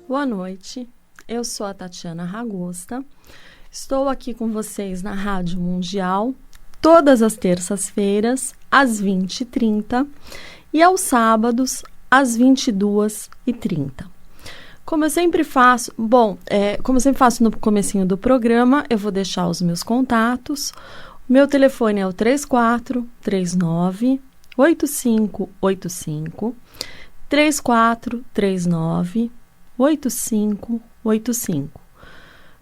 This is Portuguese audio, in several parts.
Boa noite, eu sou a Tatiana Ragosta, estou aqui com vocês na Rádio Mundial, todas as terças-feiras, às 20h30 e aos sábados, às 22h30. Como eu sempre faço no comecinho do programa, eu vou deixar os meus contatos. O meu telefone é o 3439-8585, 3439-8585.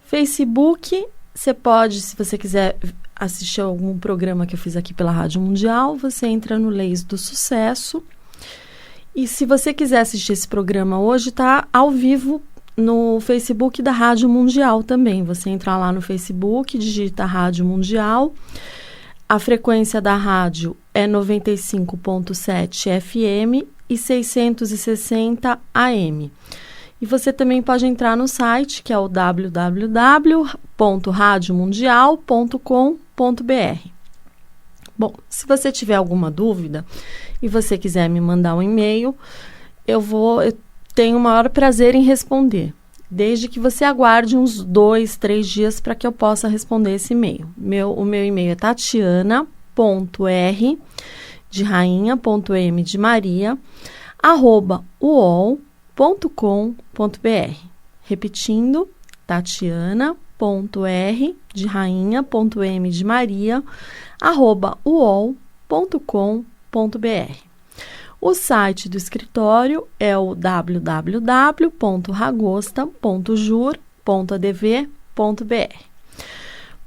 Facebook, você pode, se você quiser assistir algum programa que eu fiz aqui pela Rádio Mundial, você entra no Leis do Sucesso. E se você quiser assistir esse programa hoje, está ao vivo no Facebook da Rádio Mundial também. Você entra lá no Facebook, digita Rádio Mundial. A frequência da rádio é 95.7 FM e 660 AM. E você também pode entrar no site, que é o www.radiomundial.com.br. Bom, se você tiver alguma dúvida e você quiser me mandar um e-mail, eu tenho o maior prazer em responder, desde que você aguarde uns 2-3 dias para que eu possa responder esse e-mail. O meu e-mail é tatiana.r de rainha.m de Maria @uol.com.br. Repetindo, tatiana.r de rainha.m de Maria @uol.com.br. O site do escritório é o www.ragosta.jur.adv.br.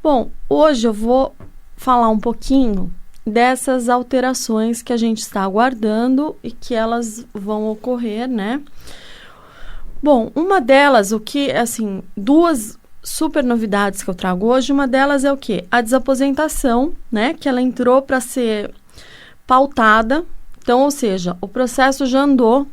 Bom, hoje eu vou falar um pouquinho dessas alterações que a gente está aguardando e que elas vão ocorrer, né? Bom, uma delas, duas super novidades que eu trago hoje, uma delas é o quê? A desaposentação, né? Que ela entrou para ser pautada. Então, ou seja, o processo já andou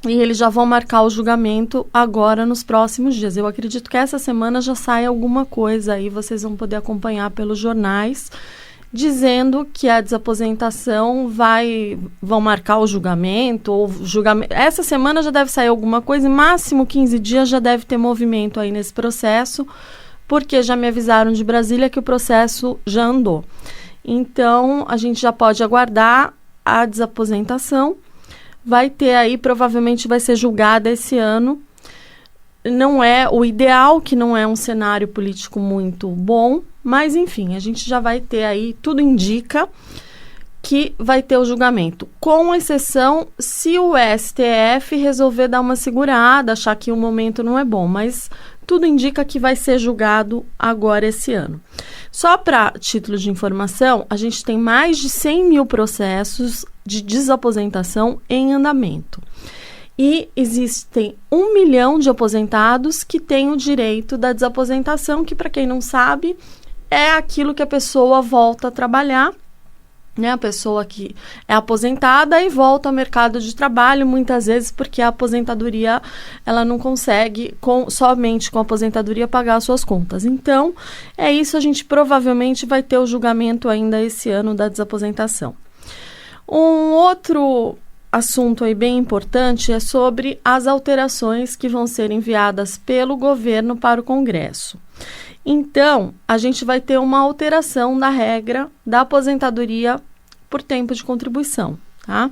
e eles já vão marcar o julgamento agora nos próximos dias. Eu acredito que essa semana já sai alguma coisa aí, vocês vão poder acompanhar pelos jornais, dizendo que a desaposentação vão marcar o julgamento, essa semana já deve sair alguma coisa, em máximo 15 dias já deve ter movimento aí nesse processo, porque já me avisaram de Brasília que o processo já andou. Então, a gente já pode aguardar a desaposentação, vai ter aí, provavelmente vai ser julgada esse ano. Não é o ideal, que não é um cenário político muito bom, mas enfim, a gente já vai ter aí, tudo indica que vai ter o julgamento, com exceção se o STF resolver dar uma segurada, achar que o momento não é bom, mas tudo indica que vai ser julgado agora esse ano. Só para título de informação, a gente tem mais de 100 mil processos de desaposentação em andamento. E existem 1 milhão de aposentados que têm o direito da desaposentação, que, para quem não sabe, é aquilo que a pessoa volta a trabalhar, né? A pessoa que é aposentada e volta ao mercado de trabalho, muitas vezes porque a aposentadoria, ela não consegue, somente com a aposentadoria, pagar as suas contas. Então, é isso, a gente provavelmente vai ter o julgamento ainda esse ano da desaposentação. Um outro assunto aí bem importante é sobre as alterações que vão ser enviadas pelo governo para o Congresso. Então, a gente vai ter uma alteração da regra da aposentadoria por tempo de contribuição, tá? O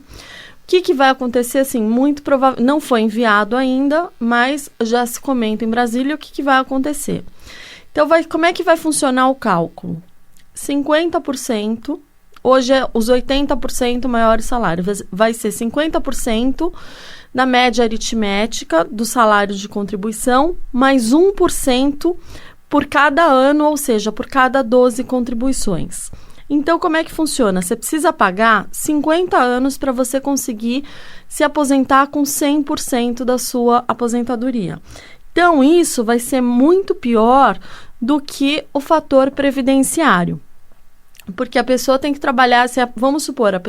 que vai acontecer, assim, muito provável, não foi enviado ainda, mas já se comenta em Brasília o que vai acontecer. Então, como é que vai funcionar o cálculo? 50%, hoje é os 80% maiores salários, vai ser 50% da média aritmética do salário de contribuição, mais 1% por cada ano, ou seja, por cada 12 contribuições. Então, como é que funciona? Você precisa pagar 50 anos para você conseguir se aposentar com 100% da sua aposentadoria. Então, isso vai ser muito pior do que o fator previdenciário. Porque a pessoa tem que trabalhar, vamos supor,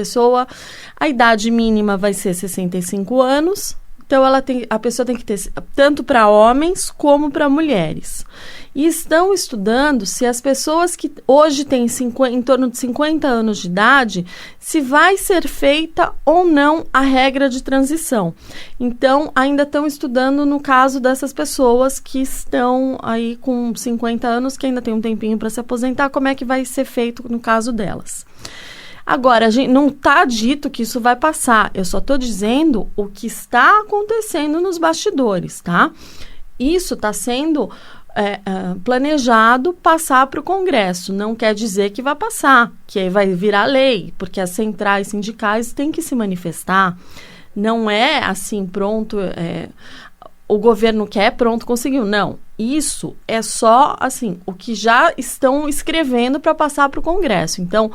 a idade mínima vai ser 65 anos, Então, a pessoa tem que ter tanto para homens como para mulheres. E estão estudando se as pessoas que hoje têm em torno de 50 anos de idade, se vai ser feita ou não a regra de transição. Então, ainda estão estudando no caso dessas pessoas que estão aí com 50 anos, que ainda tem um tempinho para se aposentar, como é que vai ser feito no caso delas. Agora, a gente não está dito que isso vai passar, eu só estou dizendo o que está acontecendo nos bastidores, tá? Isso está sendo planejado passar para o Congresso, não quer dizer que vai passar, que aí vai virar lei, porque as centrais sindicais têm que se manifestar, não é assim, pronto, o governo quer, pronto, conseguiu, não. Isso é só, assim, o que já estão escrevendo para passar para o Congresso, então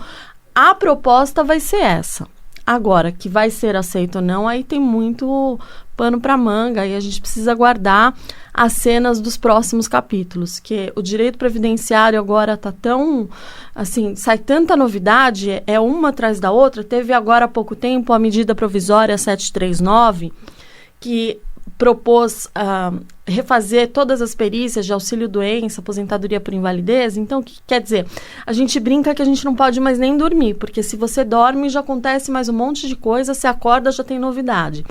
a proposta vai ser essa. Agora, que vai ser aceito ou não, aí tem muito pano para manga, aí a gente precisa aguardar as cenas dos próximos capítulos, que o direito previdenciário agora está tão, assim, sai tanta novidade, é uma atrás da outra. Teve agora há pouco tempo a medida provisória 739, que propôs refazer todas as perícias de auxílio-doença, aposentadoria por invalidez. Então, o que quer dizer? A gente brinca que a gente não pode mais nem dormir, porque se você dorme já acontece mais um monte de coisa, se acorda já tem novidade.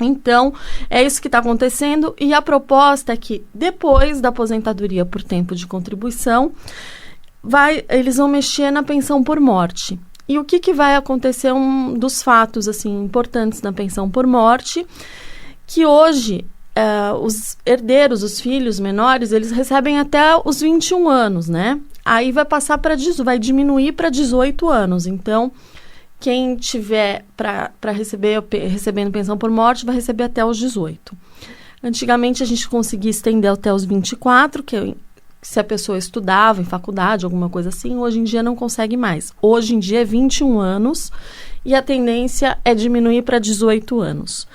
Então, é isso que está acontecendo e a proposta é que depois da aposentadoria por tempo de contribuição, eles vão mexer na pensão por morte. E o que vai acontecer? Um dos fatos assim, importantes na pensão por morte, que hoje os herdeiros, os filhos menores, eles recebem até os 21 anos, né? Aí vai passar vai diminuir para 18 anos. Então, quem tiver para recebendo pensão por morte vai receber até os 18. Antigamente a gente conseguia estender até os 24, que se a pessoa estudava em faculdade, alguma coisa assim, hoje em dia não consegue mais. Hoje em dia é 21 anos e a tendência é diminuir para 18 anos.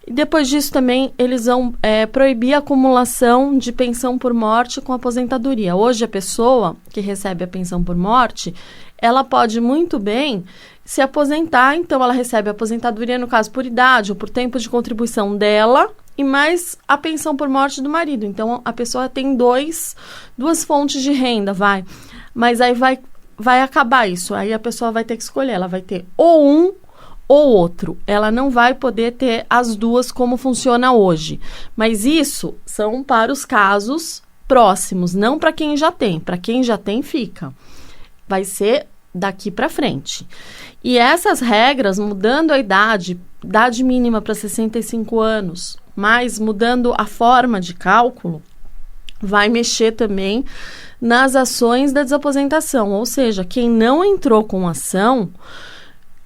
E depois disso também eles vão proibir a acumulação de pensão por morte com aposentadoria. Hoje a pessoa que recebe a pensão por morte, ela pode muito bem se aposentar, então ela recebe a aposentadoria, no caso, por idade ou por tempo de contribuição dela e mais a pensão por morte do marido. Então a pessoa tem duas fontes de renda, mas aí vai acabar isso. Aí a pessoa vai ter que escolher, ela vai ter ou um ou outro. Ela não vai poder ter as duas como funciona hoje. Mas isso são para os casos próximos, não para quem já tem. Para quem já tem, fica. Vai ser daqui para frente. E essas regras, mudando a idade mínima para 65 anos, mas mudando a forma de cálculo, vai mexer também nas ações da desaposentação. Ou seja, quem não entrou com ação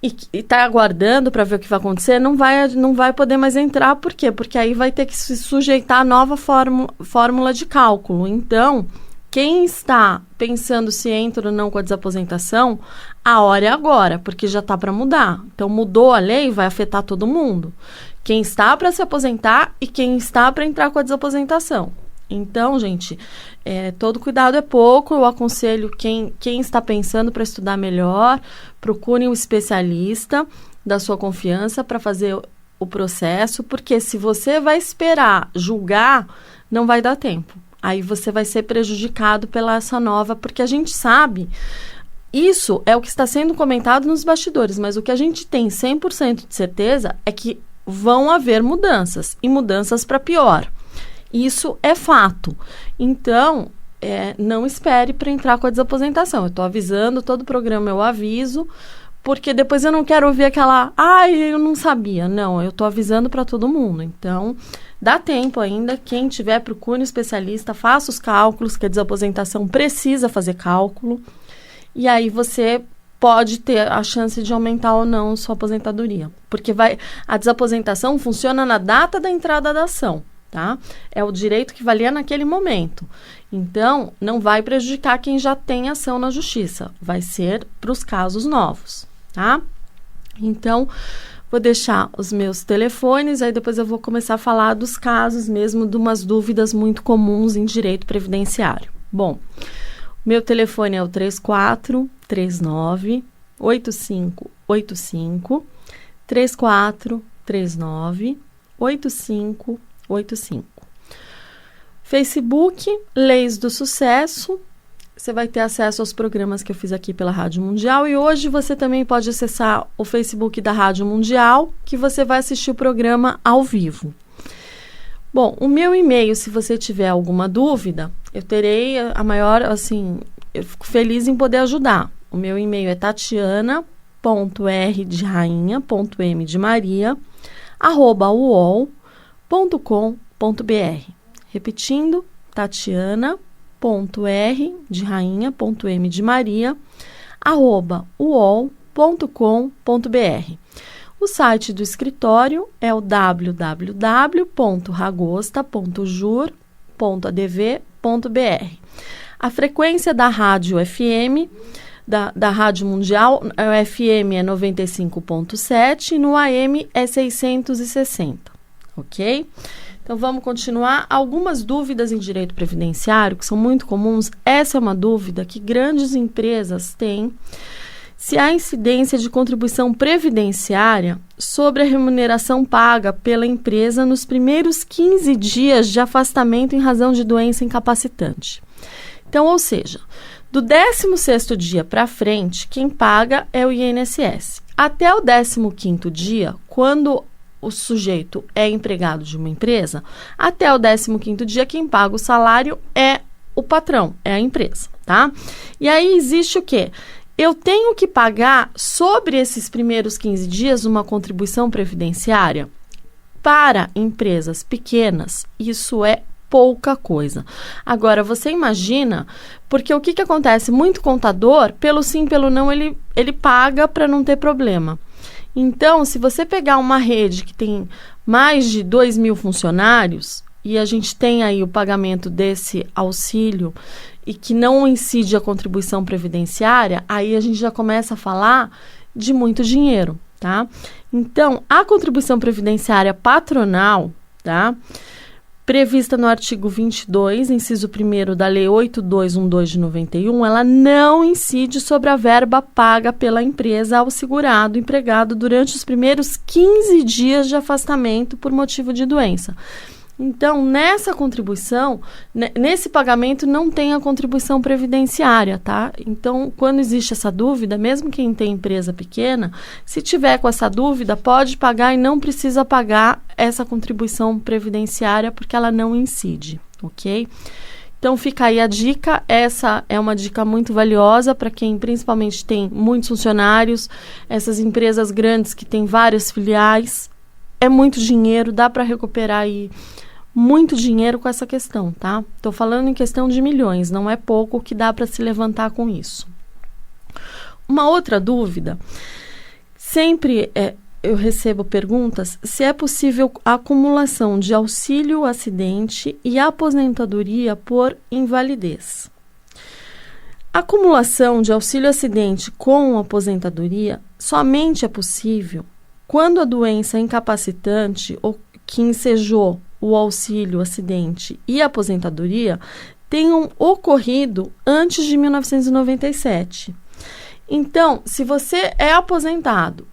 e está aguardando para ver o que vai acontecer, não vai poder mais entrar. Por quê? Porque aí vai ter que se sujeitar à nova fórmula de cálculo. Então, quem está pensando se entra ou não com a desaposentação, a hora é agora, porque já está para mudar. Então, mudou a lei, vai afetar todo mundo. Quem está para se aposentar e quem está para entrar com a desaposentação. Então, gente, todo cuidado é pouco. Eu aconselho quem está pensando para estudar melhor, procurem um especialista da sua confiança para fazer o processo, porque se você vai esperar julgar, não vai dar tempo. Aí você vai ser prejudicado pela essa nova, porque a gente sabe, isso é o que está sendo comentado nos bastidores, mas o que a gente tem 100% de certeza é que vão haver mudanças, e mudanças para pior. Isso é fato. Então, não espere para entrar com a desaposentação. Eu estou avisando, todo programa eu aviso, porque depois eu não quero ouvir aquela, eu não sabia. Não, eu estou avisando para todo mundo. Então, dá tempo ainda. Quem tiver, procure um especialista, faça os cálculos, que a desaposentação precisa fazer cálculo. E aí você pode ter a chance de aumentar ou não sua aposentadoria. Porque a desaposentação funciona na data da entrada da ação. Tá? É o direito que valia naquele momento. Então, não vai prejudicar quem já tem ação na justiça. Vai ser para os casos novos, tá? Então, vou deixar os meus telefones, aí depois eu vou começar a falar dos casos mesmo, de umas dúvidas muito comuns em direito previdenciário. Bom, meu telefone é o 3439-8585, 3439-8585. 8585. Facebook, Leis do Sucesso. Você vai ter acesso aos programas que eu fiz aqui pela Rádio Mundial. E hoje você também pode acessar o Facebook da Rádio Mundial, que você vai assistir o programa ao vivo. Bom, o meu e-mail, se você tiver alguma dúvida, eu terei a maior, assim, eu fico feliz em poder ajudar. O meu e-mail é tatiana.r.de rainha.uol.com.br. Repetindo, tatiana.r.de.maria@uol.com.br. O site do escritório é o www.ragosta.jur.adv.br. A frequência da rádio FM, da Rádio Mundial, o FM é 95.7 e no AM é 660, ok? Então, vamos continuar. Algumas dúvidas em direito previdenciário, que são muito comuns. Essa é uma dúvida que grandes empresas têm. Se há incidência de contribuição previdenciária sobre a remuneração paga pela empresa nos primeiros 15 dias de afastamento em razão de doença incapacitante. Então, ou seja, do 16º dia para frente, quem paga é o INSS. Até o 15º dia, quando o sujeito é empregado de uma empresa, até o 15º dia, quem paga o salário é o patrão, é a empresa, tá? E aí existe o quê? Eu tenho que pagar sobre esses primeiros 15 dias uma contribuição previdenciária para empresas pequenas. Isso é pouca coisa. Agora, você imagina, porque o que acontece? Muito contador, pelo sim, pelo não, ele paga para não ter problema. Então, se você pegar uma rede que tem mais de 2.000 funcionários e a gente tem aí o pagamento desse auxílio e que não incide a contribuição previdenciária, aí a gente já começa a falar de muito dinheiro, tá? Então, a contribuição previdenciária patronal, tá? Prevista no artigo 22, inciso 1º da Lei 8212 de 91, ela não incide sobre a verba paga pela empresa ao segurado empregado durante os primeiros 15 dias de afastamento por motivo de doença. Então, nessa contribuição, nesse pagamento não tem a contribuição previdenciária, tá? Então, quando existe essa dúvida, mesmo quem tem empresa pequena, se tiver com essa dúvida, pode pagar e não precisa pagar essa contribuição previdenciária, porque ela não incide, ok? Então, fica aí a dica. Essa é uma dica muito valiosa para quem principalmente tem muitos funcionários, essas empresas grandes que têm várias filiais. É muito dinheiro, dá para recuperar aí muito dinheiro com essa questão, tá? Estou falando em questão de milhões, não é pouco que dá para se levantar com isso. Uma outra dúvida, sempre eu recebo perguntas se é possível a acumulação de auxílio acidente e aposentadoria por invalidez. A acumulação de auxílio acidente com aposentadoria somente é possível quando a doença incapacitante ou que ensejou o auxílio acidente e a aposentadoria tenham ocorrido antes de 1997. Então, se você é aposentado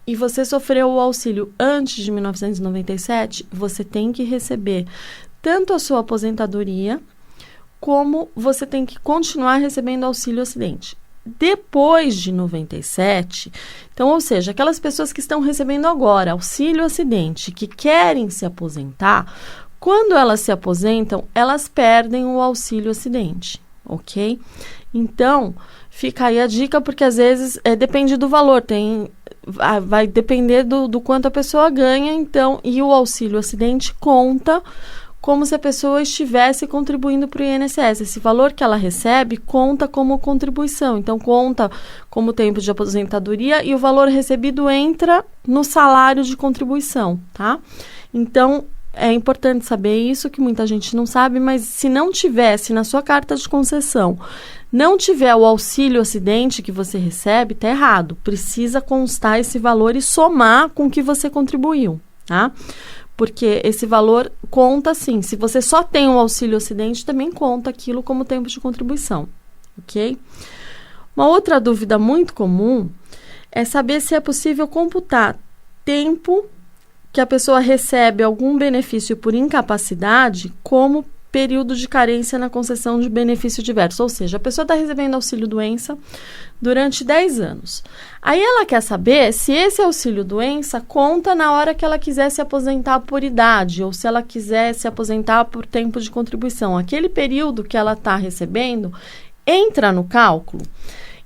e você sofreu o auxílio antes de 1997, você tem que receber tanto a sua aposentadoria, como você tem que continuar recebendo auxílio acidente. Depois de 97, então, ou seja, aquelas pessoas que estão recebendo agora auxílio acidente, que querem se aposentar, quando elas se aposentam, elas perdem o auxílio acidente, ok? Então, fica aí a dica, porque às vezes depende do valor, vai depender do quanto a pessoa ganha, então, e o auxílio acidente conta como se a pessoa estivesse contribuindo para o INSS. Esse valor que ela recebe conta como contribuição. Então, conta como tempo de aposentadoria e o valor recebido entra no salário de contribuição, tá? Então, é importante saber isso, que muita gente não sabe, mas se não tivesse na sua carta de concessão, não tiver o auxílio acidente que você recebe, tá errado. Precisa constar esse valor e somar com o que você contribuiu, tá? Porque esse valor conta sim. Se você só tem um auxílio acidente, também conta aquilo como tempo de contribuição, ok? Uma outra dúvida muito comum é saber se é possível computar tempo que a pessoa recebe algum benefício por incapacidade como período de carência na concessão de benefício diverso. Ou seja, a pessoa está recebendo auxílio-doença durante 10 anos. Aí ela quer saber se esse auxílio-doença conta na hora que ela quiser se aposentar por idade ou se ela quiser se aposentar por tempo de contribuição. Aquele período que ela está recebendo entra no cálculo?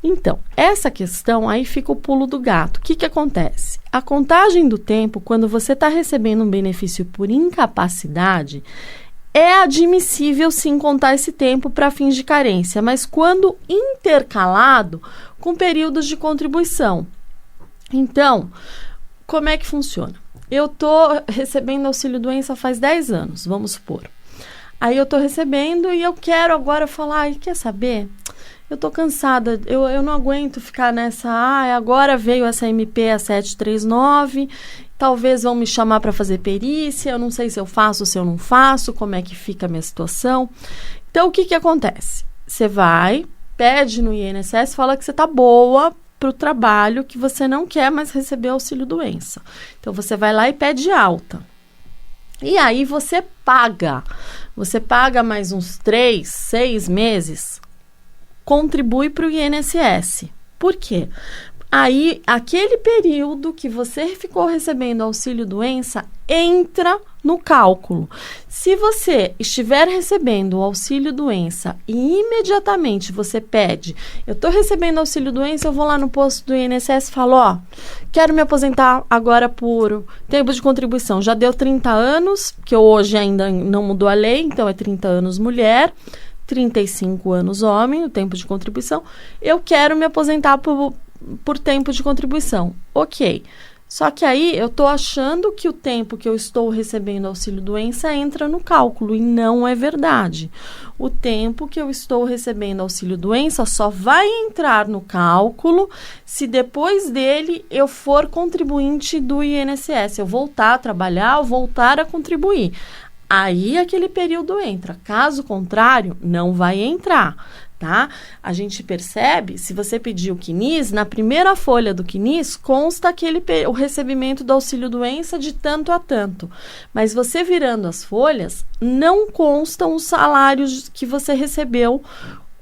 Então, essa questão aí fica o pulo do gato. O que acontece? A contagem do tempo, quando você está recebendo um benefício por incapacidade, é admissível sim contar esse tempo para fins de carência, mas quando intercalado com períodos de contribuição. Então, como é que funciona? Eu estou recebendo auxílio-doença faz 10 anos, vamos supor. Aí eu estou recebendo e eu quero agora falar, quer saber? Eu estou cansada, eu não aguento ficar nessa, agora veio essa MP a 739, talvez vão me chamar para fazer perícia, eu não sei se eu faço ou se eu não faço, como é que fica a minha situação. Então, o que acontece? Você vai, pede no INSS, fala que você está boa para o trabalho, que você não quer mais receber auxílio-doença. Então, você vai lá e pede alta. E aí, você paga mais uns 3, 6 meses, contribui para o INSS. Por quê? Aí, aquele período que você ficou recebendo auxílio-doença entra no cálculo. Se você estiver recebendo o auxílio-doença e imediatamente você pede, eu estou recebendo auxílio-doença, eu vou lá no posto do INSS e falo, quero me aposentar agora por tempo de contribuição. Já deu 30 anos, que hoje ainda não mudou a lei, então é 30 anos mulher, 35 anos homem, o tempo de contribuição. Eu quero me aposentar por tempo de contribuição. Ok. Só que aí eu estou achando que o tempo que eu estou recebendo auxílio-doença entra no cálculo e não é verdade. O tempo que eu estou recebendo auxílio-doença só vai entrar no cálculo se depois dele eu for contribuinte do INSS. Eu voltar a trabalhar, eu voltar a contribuir. Aí aquele período entra. Caso contrário, não vai entrar, tá? A gente percebe, se você pedir o CNIS, na primeira folha do CNIS consta o recebimento do auxílio-doença de tanto a tanto. Mas você virando as folhas, não constam os salários que você recebeu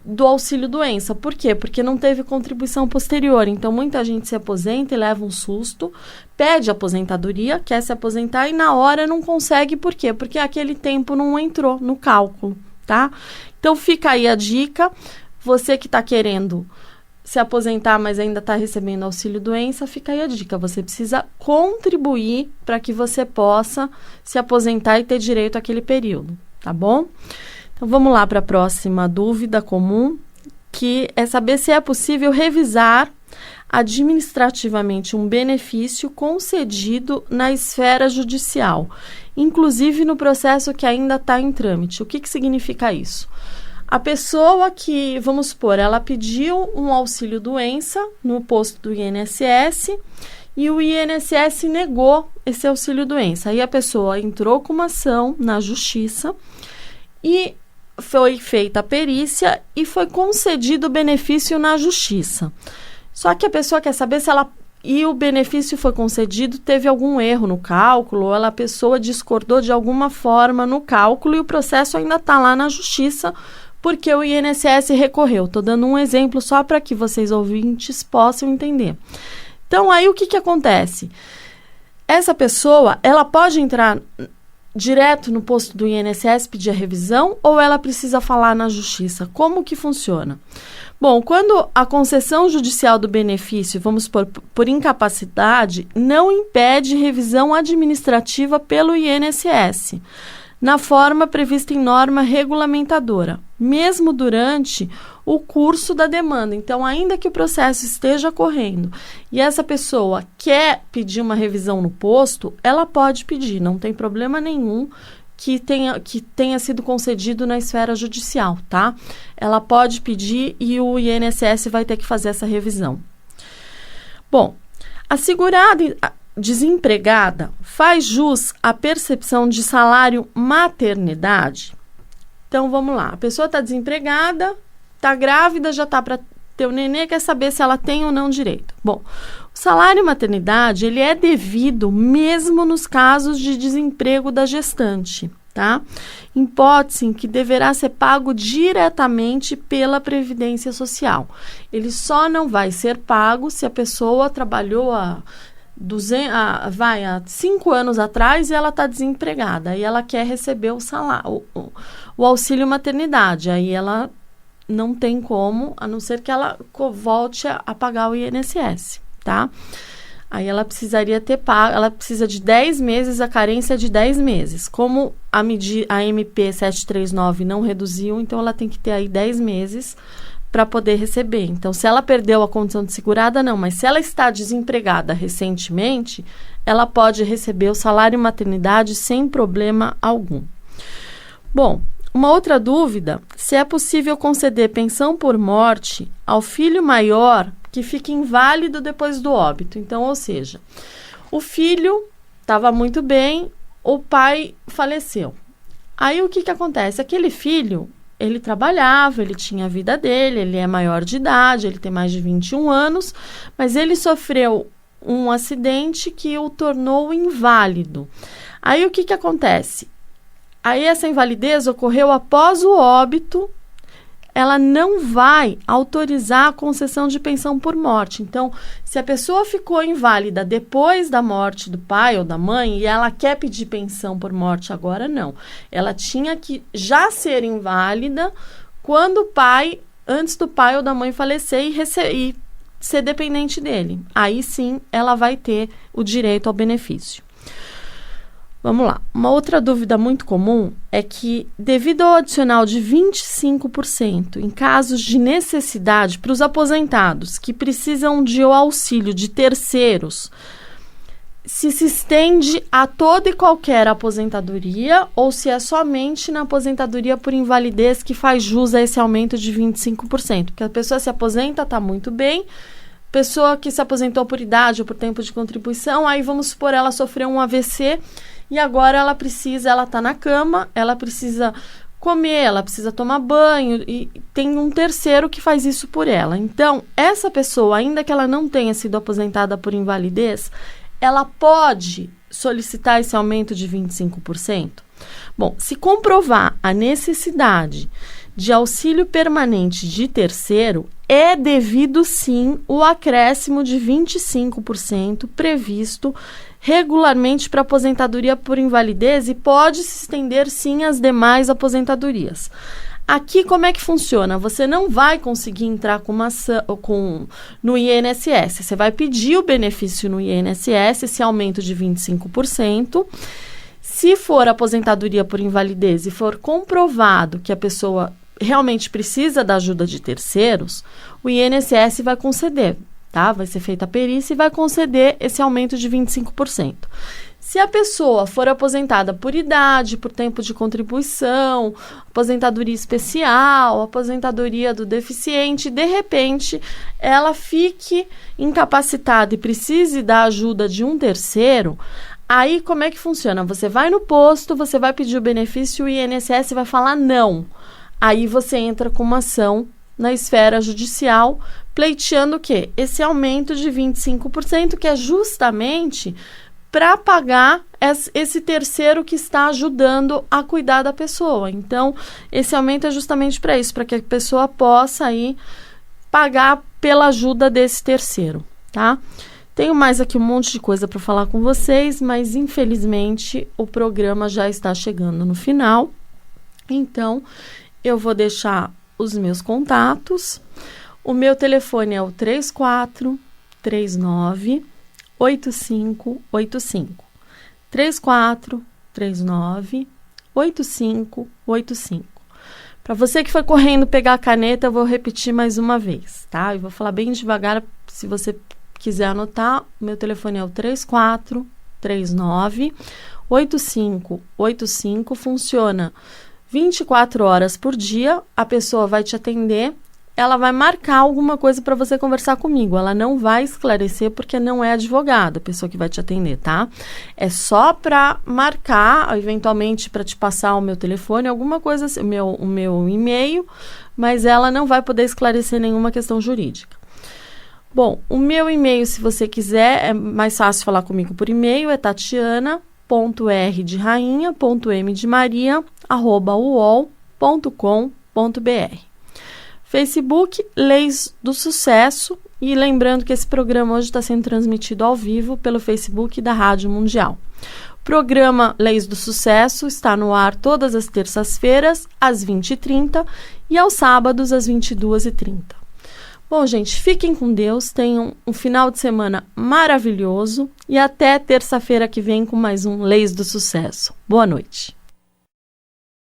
do auxílio-doença. Por quê? Porque não teve contribuição posterior. Então, muita gente se aposenta e leva um susto, pede aposentadoria, quer se aposentar e na hora não consegue. Por quê? Porque aquele tempo não entrou no cálculo, tá? Então, fica aí a dica. Você que está querendo se aposentar, mas ainda está recebendo auxílio-doença, fica aí a dica. Você precisa contribuir para que você possa se aposentar e ter direito àquele período, tá bom? Então, vamos lá para a próxima dúvida comum, que é saber se é possível revisar administrativamente um benefício concedido na esfera judicial, inclusive no processo que ainda está em trâmite. O que significa isso? A pessoa que, vamos supor, ela pediu um auxílio-doença no posto do INSS e o INSS negou esse auxílio-doença. Aí a pessoa entrou com uma ação na justiça e foi feita a perícia e foi concedido o benefício na justiça. Só que a pessoa quer saber se ela... E o benefício foi concedido, teve algum erro no cálculo, ou a pessoa discordou de alguma forma no cálculo e o processo ainda está lá na justiça porque o INSS recorreu. Estou dando um exemplo só para que vocês ouvintes possam entender. Então, aí o que acontece? Essa pessoa, ela pode entrar direto no posto do INSS pedir a revisão ou ela precisa falar na justiça? Como que funciona? Bom, quando a concessão judicial do benefício, vamos supor, por incapacidade, não impede revisão administrativa pelo INSS, na forma prevista em norma regulamentadora, mesmo durante o curso da demanda. Então, ainda que o processo esteja correndo e essa pessoa quer pedir uma revisão no posto, ela pode pedir, não tem problema nenhum que tenha sido concedido na esfera judicial, tá? Ela pode pedir e o INSS vai ter que fazer essa revisão. Bom, a segurada desempregada faz jus à percepção de salário maternidade? Então, vamos lá. A pessoa está desempregada, está grávida, já está para ter o nenê, quer saber se ela tem ou não direito. Bom, o salário maternidade, ele é devido mesmo nos casos de desemprego da gestante, tá? Em hipótese em que deverá ser pago diretamente pela Previdência Social. Ele só não vai ser pago se a pessoa trabalhou há 5 anos atrás e ela está desempregada. Aí ela quer receber o salário, o auxílio maternidade. Aí ela não tem como, a não ser que ela volte a pagar o INSS, tá? Aí ela precisaria ter pago, ela precisa de 10 meses, a carência é de 10 meses. Como a MP 739 não reduziu, então ela tem que ter aí 10 meses para poder receber. Então, se ela perdeu a condição de segurada, não. Mas se ela está desempregada recentemente, ela pode receber o salário maternidade sem problema algum. Bom, uma outra dúvida, se é possível conceder pensão por morte ao filho maior que fica inválido depois do óbito. Então, ou seja, o filho estava muito bem, o pai faleceu. Aí, o que acontece? Aquele filho, ele trabalhava, ele tinha a vida dele, ele é maior de idade, ele tem mais de 21 anos, mas ele sofreu um acidente que o tornou inválido. Aí, o que acontece? Aí, essa invalidez ocorreu após o óbito, ela não vai autorizar a concessão de pensão por morte. Então, se a pessoa ficou inválida depois da morte do pai ou da mãe e ela quer pedir pensão por morte agora, não. Ela tinha que já ser inválida antes do pai ou da mãe falecer e ser dependente dele. Aí sim, ela vai ter o direito ao benefício. Vamos lá. Uma outra dúvida muito comum é que, devido ao adicional de 25% em casos de necessidade para os aposentados que precisam de auxílio de terceiros, se estende a toda e qualquer aposentadoria ou se é somente na aposentadoria por invalidez que faz jus a esse aumento de 25%. Porque a pessoa se aposenta, está muito bem, pessoa que se aposentou por idade ou por tempo de contribuição, aí vamos supor ela sofreu um AVC e agora ela está na cama, ela precisa comer, ela precisa tomar banho e tem um terceiro que faz isso por ela. Então, essa pessoa, ainda que ela não tenha sido aposentada por invalidez, ela pode solicitar esse aumento de 25%? Bom, se comprovar a necessidade de auxílio permanente de terceiro, é devido sim o acréscimo de 25% previsto regularmente para aposentadoria por invalidez e pode se estender sim às demais aposentadorias. Aqui, como é que funciona? Você não vai conseguir entrar com uma ação, no INSS. Você vai pedir o benefício no INSS, esse aumento de 25%. Se for aposentadoria por invalidez e for comprovado que a pessoa realmente precisa da ajuda de terceiros, o INSS vai conceder, tá? Vai ser feita a perícia e vai conceder esse aumento de 25%. Se a pessoa for aposentada por idade, por tempo de contribuição, aposentadoria especial, aposentadoria do deficiente, de repente ela fique incapacitada e precise da ajuda de um terceiro, aí como é que funciona? Você vai no posto, você vai pedir o benefício e o INSS vai falar não. Aí você entra com uma ação na esfera judicial, pleiteando o quê? Esse aumento de 25%, que é justamente para pagar esse terceiro que está ajudando a cuidar da pessoa. Então, esse aumento é justamente para isso, para que a pessoa possa aí pagar pela ajuda desse terceiro, tá? Tenho mais aqui um monte de coisa para falar com vocês, mas infelizmente o programa já está chegando no final. Então, eu vou deixar os meus contatos. O meu telefone é o 3439-8585. 3439-8585. Para você que foi correndo pegar a caneta, eu vou repetir mais uma vez, tá? Eu vou falar bem devagar, se você quiser anotar. O meu telefone é o 3439-8585. Funciona 24 horas por dia, a pessoa vai te atender, ela vai marcar alguma coisa para você conversar comigo. Ela não vai esclarecer porque não é advogada a pessoa que vai te atender, tá? É só para marcar, eventualmente para te passar o meu telefone, alguma coisa assim, o meu e-mail, mas ela não vai poder esclarecer nenhuma questão jurídica. Bom, o meu e-mail, se você quiser, é mais fácil falar comigo por e-mail, é tatiana.r.de rainha.m.de.maria@uol.com.br. Facebook, Leis do Sucesso. E lembrando que esse programa hoje está sendo transmitido ao vivo pelo Facebook da Rádio Mundial. O programa Leis do Sucesso está no ar todas as terças-feiras, às 20h30 e aos sábados, às 22h30. Bom, gente, fiquem com Deus, tenham um final de semana maravilhoso e até terça-feira que vem com mais um Leis do Sucesso. Boa noite.